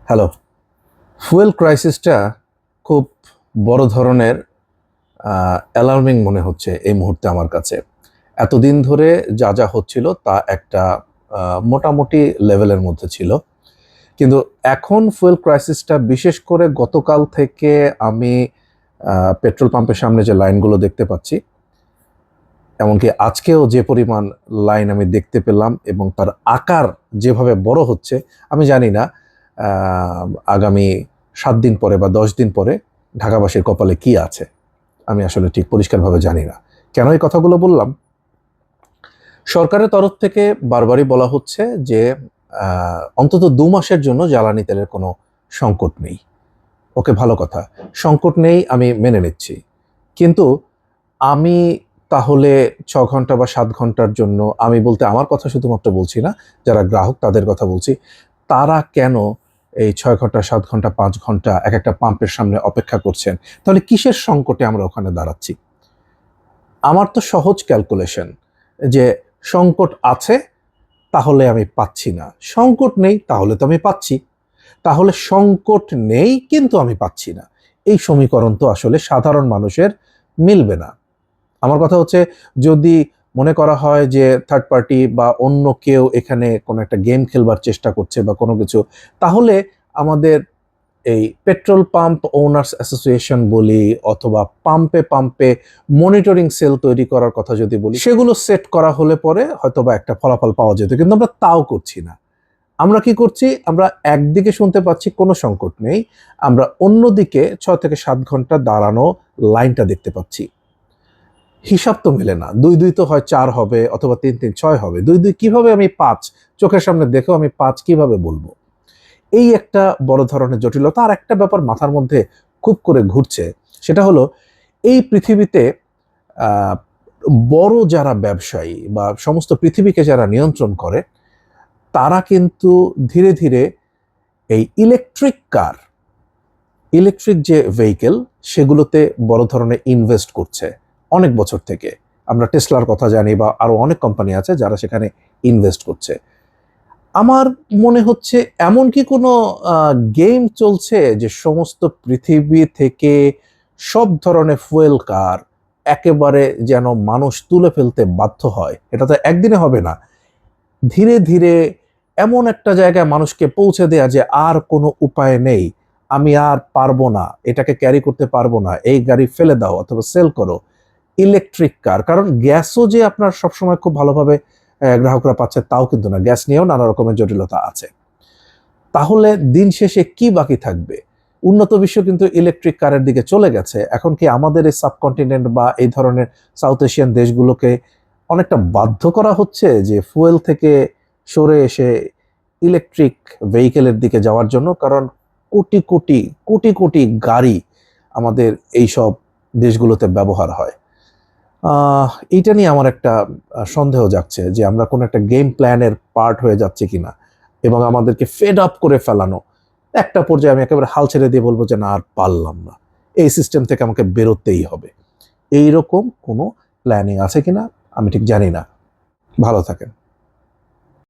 Hello. Fuel ক্রাইসিসটা খুব বড় ধরনের অ্যালার্মিং মনে হচ্ছে এই মুহূর্তে আমার কাছে। এতদিন ধরে যা যা হচ্ছিল তা একটা মোটামুটি লেভেলের মধ্যে ছিল। কিন্তু এখন ফুয়েল ক্রাইসিসটা বিশেষ করে গতকাল থেকে আমি পেট্রোল পাম্পের সামনে যে লাইনগুলো দেখতে পাচ্ছি, এমনকি আজকেও যে পরিমাণ লাইন আমি দেখতে পেলাম এবং তার আকার যেভাবে বড় হচ্ছে, আমি জানি না আগামী ৭ দিন পরে বা ১০ দিন পরে ঢাকাবাসীর কপালে কি আছে। আমি আসলে ঠিক পরিষ্কারভাবে জানি না। কেন এই কথাগুলো বললাম? সরকারের তরফ থেকে বারবারই বলা হচ্ছে যে অন্তত ২ মাসের জন্য জ্বালানি তেলের কোনো সংকট নেই। ওকে, ভালো কথা। সংকট নেই, আমি মেনে নিচ্ছি। কিন্তু আমি তাহলে ৬ ঘন্টা বা ৭ ঘন্টার জন্য, আমি বলতে আমার কথা শুধুমাত্র বলছি না, যারা গ্রাহক তাদের কথা বলছি। তারা কেন এই ৬ ঘন্টা, ৭ ঘন্টা, ৫ ঘন্টা একেকটা পাম্পের সামনে অপেক্ষা করছেন? তাহলে কিসের সংকটে আমরা ওখানে দাঁড়াচ্ছি? আমার তো সহজ ক্যালকুলেশন যে সংকট আছে তাহলে আমি পাচ্ছি না। সংকট নেই তাহলে তো আমি পাচ্ছি। তাহলে সংকট নেই কিন্তু আমি পাচ্ছি না। এই সমীকরণ তো আসলে সাধারণ মানুষের মিলবে না। আমার কথা হচ্ছে, যদি মনে করা হয় যে থার্ড পার্টি বা অন্য কেউ এখানে কোনো একটা গেম খেলবার চেষ্টা করছে বা কোনো কিছু, তাহলে আমাদের এই পেট্রোল পাম্প ওনার্স অ্যাসোসিয়েশন বলি অথবা পাম্পে পাম্পে মনিটরিং সেল তৈরি করার কথা যদি বলি, সেগুলো সেট করা হলে পরে হয়তোবা একটা ফলাফল পাওয়া যেত। কিন্তু আমরা তাও করছি না। আমরা কি করছি? আমরা একদিকে শুনতে পাচ্ছি কোনো সংকট নেই, আমরা অন্যদিকে ৬ থেকে ৭ ঘন্টা দাঁড়ানো লাইনটা দেখতে পাচ্ছি। হিসাব তো মেলে না। ২-২ তো হয় ৪ হবে অথবা ৩-৩ ৬ হবে। ২-২ কিভাবে আমি ৫ চোখের সামনে দেখেও আমি ৫ কিভাবে বলবো? এই একটা বড় ধরনের জটিলতা। আর একটা ব্যাপার মাথার মধ্যে খুব করে ঘুরছে, সেটা হলো এই পৃথিবীতে আ বড় যারা ব্যবসায়ী বা সমস্ত পৃথিবীকে যারা নিয়ন্ত্রণ করে, তারা কিন্তু ধীরে, ধীরে এই ইলেকট্রিক যে ভেহিকল সেগুলোতে বড় ধরনের ইনভেস্ট করছে অনেক বছর থেকে। আমরা টেসলার কথা জানি বা আরো অনেক কোম্পানি আছে যারা সেখানে ইনভেস্ট করছে। আমার মনে হচ্ছে এমন কি কোনো গেম চলছে যে সমস্ত পৃথিবী থেকে সব ধরনের ফুয়েল কার একেবারে যেন মানুষ তুলে ফেলতে বাধ্য হয়। এটা তো একদিনে হবে না। ধীরে, ধীরে এমন একটা জায়গায় মানুষকে পৌঁছে দেয়া যে আর কোনো উপায় নেই। আমি আর পারবো না, এটাকে ক্যারি করতে পারবো না। এই গাড়ি ফেলে দাও অথবা সেল করো। ইলেকট্রিক কার, কারণ গ্যাসও যে আপনার সবসময় খুব ভালোভাবে গ্রাহকরা পাচ্ছে তাও কিন্তু না। গ্যাস নিয়েও নানা রকমের জটিলতা আছে। তাহলে দিন শেষে কি বাকি থাকবে? উন্নত বিশ্ব কিন্তু ইলেকট্রিক কারের দিকে চলে গেছে। এখন কি আমাদের এই সাবকন্টিনেন্ট বা এই ধরনের সাউথ এশিয়ান দেশগুলোকে অনেকটা বাধ্য করা হচ্ছে যে ফুয়েল থেকে সরে এসে ইলেকট্রিক ভেহিকেলের দিকে যাওয়ার জন্য? কারণ কোটি, কোটি, কোটি, কোটি গাড়ি আমাদের এইসব দেশগুলোতে ব্যবহার হয়। এইটা নিয়ে আমার একটা সন্দেহ জাগছে যে আমরা কোনো একটা গেম প্ল্যানের পার্ট হয়ে যাচ্ছি কিনা এবং আমাদেরকে ফেড আপ করে ফেলানো। একটা পর্যায়ে আমি একেবারে হাল ছেড়ে দিয়ে বলবো যে না, আর পারলাম না। এই সিস্টেম থেকে আমাকে বেরোতেই হবে। এইরকম কোনো প্ল্যানিং আছে কিনা আমি ঠিক জানি না। ভালো থাকেন।